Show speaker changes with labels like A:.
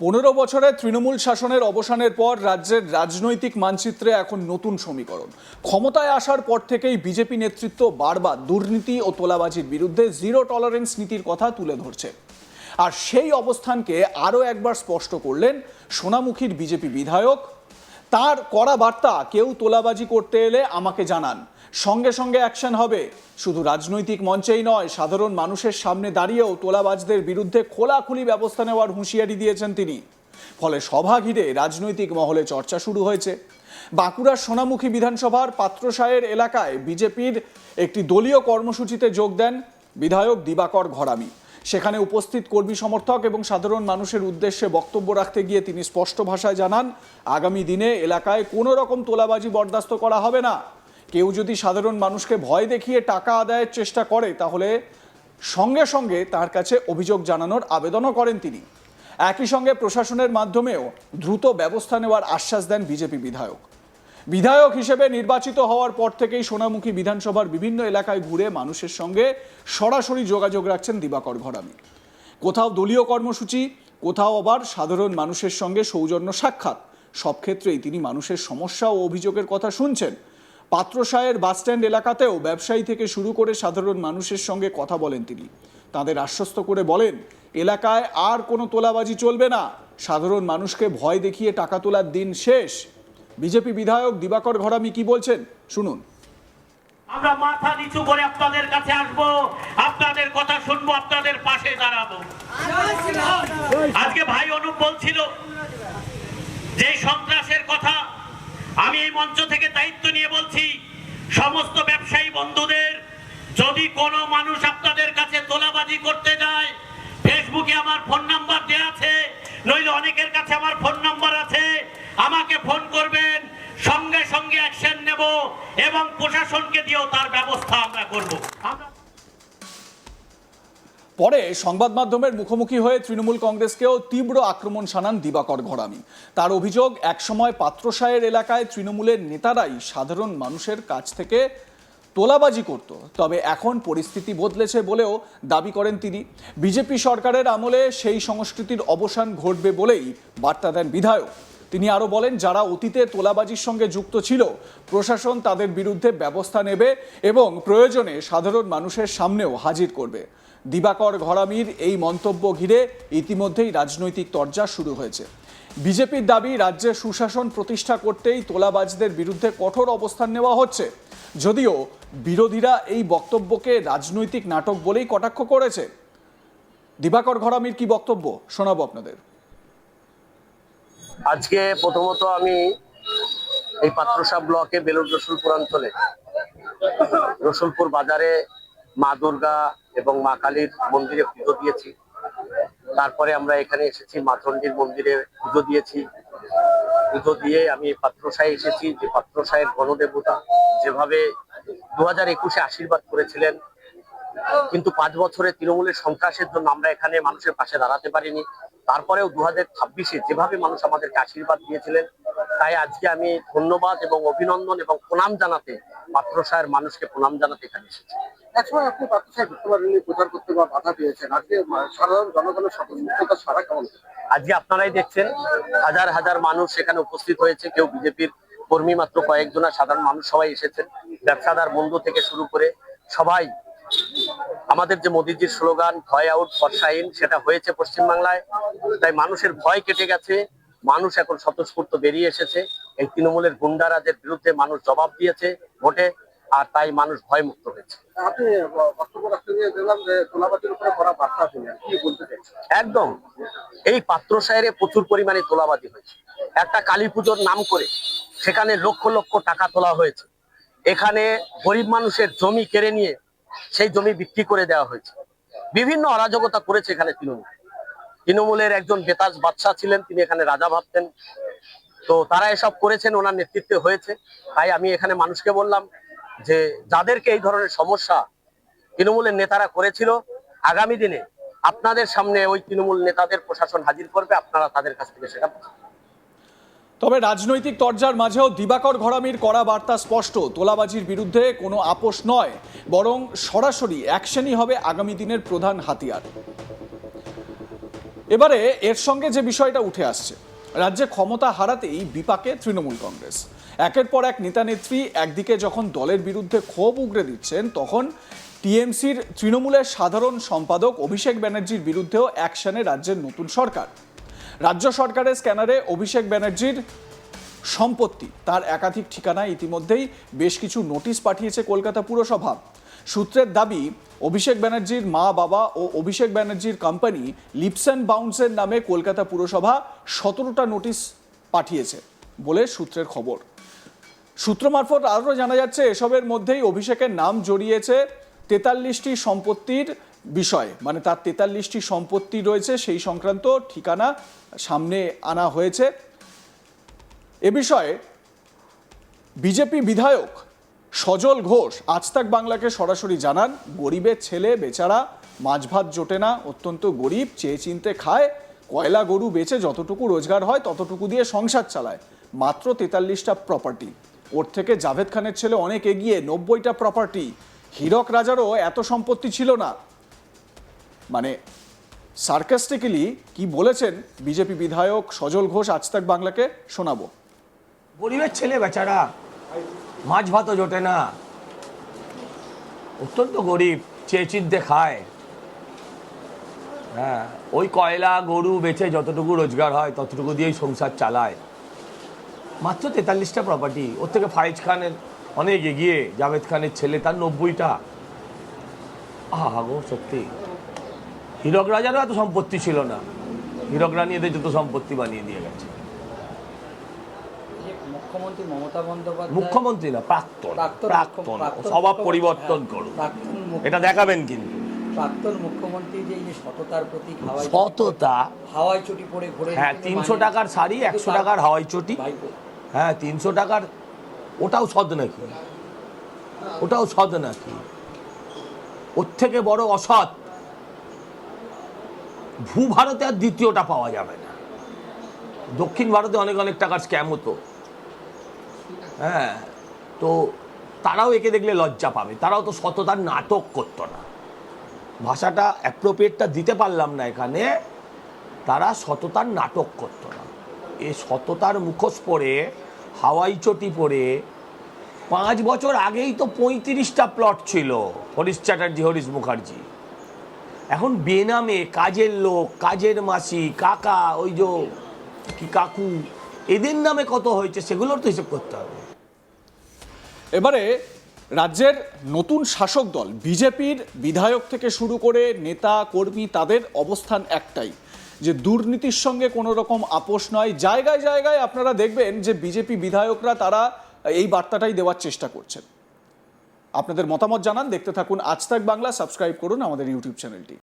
A: 15 বছরে তৃণমূল শাসনের অবসানের পর রাজ্যের রাজনৈতিক মানচিত্রে এখন নতুন সমীকরণ। ক্ষমতায় আসার পর থেকেই বিজেপি নেতৃত্ব বারবার দুর্নীতি ও তোলাবাজির বিরুদ্ধে জিরো টলারেন্স নীতির কথা তুলে ধরছে। আর সেই অবস্থানকে আরও একবার স্পষ্ট করলেন সোনামুখীর বিজেপি বিধায়ক। তার কড়া বার্তা, কেউ তোলাবাজি করতে এলে আমাকে জানান, সঙ্গে সঙ্গে অ্যাকশন হবে। শুধু রাজনৈতিক মঞ্চেই নয়, সাধারণ মানুষের সামনে দাঁড়িয়েও তোলাবাজদের বিরুদ্ধে খোলাখুলি ব্যবস্থা নেওয়ার হুঁশিয়ারি দিয়েছেন তিনি। ফলে সভা ঘিরে রাজনৈতিক মহলে চর্চা শুরু হয়েছে। বাঁকুড়ার সোনামুখী বিধানসভার পাত্রসায়ের এলাকায় বিজেপির একটি দলীয় কর্মসূচিতে যোগ দেন বিধায়ক দিবাকর ঘরামি। সেখানে উপস্থিত কর্মী সমর্থক এবং সাধারণ মানুষের উদ্দেশ্যে বক্তব্য রাখতে গিয়ে তিনি স্পষ্ট ভাষায় জানান, আগামী দিনে এলাকায় কোনো রকম তোলাবাজি বরদাস্ত করা হবে না। কেউ যদি সাধারণ মানুষকে ভয় দেখিয়ে টাকা আদায়ের চেষ্টা করে তাহলে সঙ্গে সঙ্গে তার কাছে অভিযোগ জানানোর আবেদনও করেন তিনি। একই সঙ্গে প্রশাসনের মাধ্যমেও দ্রুত ব্যবস্থা নেওয়ার আশ্বাস দেন বিজেপি বিধায়ক হিসেবে নির্বাচিত হওয়ার পর থেকেই সোনামুখী বিধানসভার বিভিন্ন এলাকায় ঘুরে মানুষের সঙ্গে সরাসরি যোগাযোগ রাখছেন দিবাকর ঘরামি। কোথাও দলীয় কর্মসূচি, কোথাও আবার সাধারণ মানুষের সঙ্গে সৌজন্য সাক্ষাৎ। সব ক্ষেত্রেই তিনি মানুষের সমস্যা ও অভিযোগের কথা শুনছেন। পাত্রসায়ের বাসস্ট্যান্ড এলাকাতেও ব্যবসায়ী থেকে শুরু করে সাধারণ মানুষের সঙ্গে কথা বলেন তিনি। তাদের আশ্বস্ত করে বলেন, এলাকায় আর কোনো তোলাবাজি চলবে না। সাধারণ মানুষকে ভয় দেখিয়ে টাকা তোলার দিন শেষ। বিজেপি বিধায়ক দিবাকর ঘরামি কি বলছেন শুনুন।
B: আমরা মাথা নিচু করে আপনাদের কাছে আসবো, আপনাদের কথা শুনবো, আপনাদের পাশে দাঁড়াবো। আজকে ভাই অনুপ বলছিল যে সন্ত্রাসের কথা, আমি এই মঞ্চ থেকে দায়িত্ব নিয়ে বলছি, সমস্ত ব্যবসায়ী বন্ধুদের, যদি কোনো মানুষ আপনাদের কাছে তোলাবাজি করতে যায়, ফেসবুকে আমার ফোন নাম্বার দেওয়া আছে, নইলে অনেকের কাছে আমার ফোন নাম্বার আছে, আমাকে ফোন করবেন, সঙ্গে সঙ্গে অ্যাকশন নেব এবং প্রশাসনকে দিয়েও তার ব্যবস্থা আমরা করব।
A: পরে সংবাদ মাধ্যমের মুখোমুখি হয়ে তৃণমূল কংগ্রেসকেও তীব্র আক্রমণ শানান দিবাকর ঘরামি। তার অভিযোগ, একসময় পাত্রসায়ের এলাকায় তৃণমূলের নেতারাই সাধারণ মানুষের কাছ থেকে তোলাবাজি করত, তবে এখন পরিস্থিতি বদলেছে বলেও দাবি করেন তিনি। বিজেপি সরকারের আমলে সেই সংস্কৃতির অবসান ঘটবে বলেই বার্তা দেন বিধায়ক। তিনি আরও বলেন, যারা অতীতে তোলাবাজির সঙ্গে যুক্ত ছিল, প্রশাসন তাদের বিরুদ্ধে ব্যবস্থা নেবে এবং প্রয়োজনে সাধারণ মানুষের সামনেও হাজির করবে। দিবাকর ঘরামির এই মন্তব্য ঘিরে ইতিমধ্যেই রাজনৈতিক তরজা শুরু হয়েছে। বিজেপির দাবি, রাজ্যে সুশাসন প্রতিষ্ঠা করতেই তোলাবাজদের বিরুদ্ধে কঠোর অবস্থান নেওয়া হচ্ছে। যদিও বিরোধীরা এই বক্তব্যকে রাজনৈতিক নাটক বলেই কটাক্ষ করেছে। দিবাকর ঘরামির কি বক্তব্য শোনাবো আপনাদের।
C: আজকে প্রথমত আমি এই পাত্রসাহ ব্লকে বেলুর রসুলপুর অঞ্চলে রসুলপুর বাজারে মা দুর্গা এবং মা কালীর মন্দিরে পুজো দিয়েছি। তারপরে আমরা এখানে এসেছি মা চণ্ডীর মন্দিরে পুজো দিয়েছি। পুজো দিয়ে আমি পাত্রসাহে এসেছি, যে পাত্রসাহের গণদেবতা যেভাবে 2021-এ আশীর্বাদ করেছিলেন, কিন্তু 5 বছরে তৃণমূলের সন্ত্রাসের জন্য আমরা এখানে মানুষের পাশে দাঁড়াতে পারিনি। তারপরেও 2026-এ যেভাবে মানুষ আমাদেরকে আশীর্বাদ দিয়েছিলেন, তাই আজকে আমি ধন্যবাদ এবং অভিনন্দন এবং প্রণাম জানাতে, পাত্রসাহের মানুষকে প্রণাম জানাতে এখানে এসেছি।
D: একসময় আপনি পাত্রসাহে ঢুকতে পারেননি, প্রচার করতে বা বাধা পেয়েছেন, আজকে সাধারণ জনগণের স্বতঃস্ফূর্ততার সারা কেমন?
C: আজকে আপনারাই দেখছেন, হাজার হাজার মানুষ সেখানে উপস্থিত হয়েছে। কেউ বিজেপির কর্মী মাত্র কয়েকজন, সাধারণ মানুষ সবাই এসেছেন। ব্যবসাদার বন্ধু থেকে শুরু করে সবাই। আমাদের যে মোদিজির স্লোগান ভয় আউট ফরসা ইন, সেটা হয়েছে পশ্চিমবাংলায়। তাই মানুষের ভয় কেটে গেছে, মানুষ এখন স্বতঃস্ফূর্ত বেরিয়ে এসেছে। এই তৃণমূলের গুন্ডারাজের বিরুদ্ধে মানুষ জবাব দিয়েছে ভোটে, আর তাই মানুষ ভয় মুক্ত হয়েছে।
D: আপনি বক্তব্য রাখতে গিয়ে দেখলাম যে তোলাবাজির উপরে করা বার্তা দিলেন, কি বলতে চাইছেন?
C: একদম, এই পাত্রসাহেরে প্রচুর পরিমাণে তোলাবাজি হয়েছে। একটা কালী পুজোর নাম করে সেখানে লক্ষ লক্ষ টাকা তোলা হয়েছে। এখানে গরিব মানুষের জমি কেড়ে নিয়ে সেই জমি বিক্রি করে দেওয়া হয়েছে। বিভিন্ন অরাজকতা করেছে এখানে তৃণমূলের একজন বেতাজ বাদশাহ ছিলেন, তিনি এখানে রাজা ভাবতেন। তো তারা এসব করেছেন, ওনার নেতৃত্বে হয়েছে। তাই আমি এখানে মানুষকে বললাম যে যাদেরকে এই ধরনের সমস্যা তৃণমূলের নেতারা করেছিল, আগামী দিনে আপনাদের সামনে ওই তৃণমূল নেতাদের প্রশাসন হাজির করবে, আপনারা তাদের কাছ থেকে সেটা।
A: তবে রাজনৈতিক তরজার মাঝেও দিবাকর ঘরামির কড়া বার্তা স্পষ্ট, তোলাবাজির বিরুদ্ধে কোনো আপোষ নয়, বরং সরাসরি অ্যাকশনই হবে আগামী দিনের প্রধান হাতিয়ার। এবারে এর সঙ্গে যে বিষয়টা উঠে আসছে, রাজ্যে ক্ষমতা হারাতেই বিপাকে তৃণমূল কংগ্রেস। একের পর এক নেতা নেত্রী একদিকে যখন দলের বিরুদ্ধে ক্ষোভ উগরে দিচ্ছেন, তখন টিএমসির তৃণমূলের সাধারণ সম্পাদক অভিষেক ব্যানার্জির বিরুদ্ধেও অ্যাকশনে রাজ্যের নতুন সরকার। রাজ্য সরকারের স্ক্যানারে অভিষেক ব্যানার্জির সম্পত্তি, তার একাধিক ঠিকানায় ইতিমধ্যেই বেশ কিছু নোটিশ পাঠিয়েছে কলকাতা পুরসভা। সূত্রের দাবি, অভিষেক ব্যানার্জির মা বাবা ও অভিষেক ব্যানার্জির কোম্পানি লিপস অ্যান্ড বাউন্সের নামে কলকাতা পুরসভা 17টা নোটিশ পাঠিয়েছে বলে সূত্রের খবর। সূত্র মারফত আরও জানা যাচ্ছে, এসবের মধ্যেই অভিষেকের নাম জড়িয়েছে 43টি সম্পত্তির বিষয়ে, মানে তার 43টি সম্পত্তি রয়েছে, সেই সংক্রান্ত ঠিকানা সামনে আনা হয়েছে। এ বিষয়ে বিজেপি বিধায়ক সজল ঘোষ আজ তাক বাংলাকে সরাসরি জানান, গরিবের ছেলে বেচারা, মাছ ভাত জোটে না, অত্যন্ত গরিব, চেয়ে চিনতে খায়, কয়লা গরু বেচে যতটুকু রোজগার হয় ততটুকু দিয়ে সংসার চালায়, মাত্র 43টা প্রপার্টি। ওর থেকে জাভেদ খানের ছেলে অনেক এগিয়ে, 90টা প্রপার্টি। হীরক রাজারও এত সম্পত্তি ছিল না। মানে সার্কাস্টিক্যালি কি বলেছেন বিজেপি বিধায়ক সজল ঘোষ আজ তাক বাংলাকে শোনাবো।
E: গরিবের ছেলে বেচারা, মাছ ভাতও জোটে না, অত্যন্ত গরিব, চেয়ে চিনতে খায়। হ্যাঁ, ওই কয়লা গরু বেচে যতটুকু রোজগার হয় ততটুকু দিয়েই সংসার চালায়। মাত্র 43টা প্রপার্টি। ওর থেকে ফাইজ খানের অনেক এগিয়ে, জাভেদ খানের ছেলে তার 90টা। আহা গো, সত্যি হীরক রাজারও এত সম্পত্তি ছিল না। হীরক রানী এদের যত সম্পত্তি বানিয়ে দিয়ে গেছে।
F: মুখ্যমন্ত্রী মমতা বন্দ্যোপাধ্যায়,
E: মুখ্যমন্ত্রী না, প্রাক্তন স্বভাব পরিবর্তন করুন, এটা দেখাবেন কিন্তু।
F: প্রাক্তন মুখ্যমন্ত্রী যে এই যে সততার প্রতীক,
E: সততা,
F: হাওয়াই চটি পরে ঘুরে,
E: হ্যাঁ, 300 টাকার শাড়ি, 100 টাকার হাওয়াই চটি, হ্যাঁ 300 টাকার, ওটাও সদ নাকি? ওটাও সদ নাকি? ওর থেকে বড় অসৎ ভারতে আর দ্বিতীয়টা পাওয়া যাবে না। দক্ষিণ ভারতে অনেক অনেক টাকার স্ক্যাম হতো। হ্যাঁ, তো তারাও একে দেখলে লজ্জা পাবে। তারাও তো সততার নাটক করতো না। ভাষাটা অ্যাপ্রোপ্রিয়েটটা দিতে পারলাম না এখানে। তারা সততার নাটক করতো না। এই সততার মুখোশ পরে, হাওয়াই চটি পরে, 5 বছর আগেই তো 35টা প্লট ছিল হরিশ চ্যাটার্জি, হরিশ মুখার্জি। এখন বেনামে কাজের লোক, কাজের মাসি, কাকা, ওই যে কি কাকু, এদের নামে কত হয়েছে সেগুলোর তো হিসেব করতে হবে।
A: এবারে রাজ্যের নতুন শাসক দল বিজেপির বিধায়ক থেকে শুরু করে নেতা কর্মী, তাদের অবস্থান একটাই, যে দুর্নীতির সঙ্গে কোনো রকম আপোষ নয়। জায়গায় জায়গায় আপনারা দেখবেন যে বিজেপি বিধায়করা তারা এই বার্তাটাই দেওয়ার চেষ্টা করছেন। আপনাদের মতামত জানান, দেখতে থাকুন আজ তাক বাংলা, সাবস্ক্রাইব করুন আমাদের ইউটিউব চ্যানেলটি।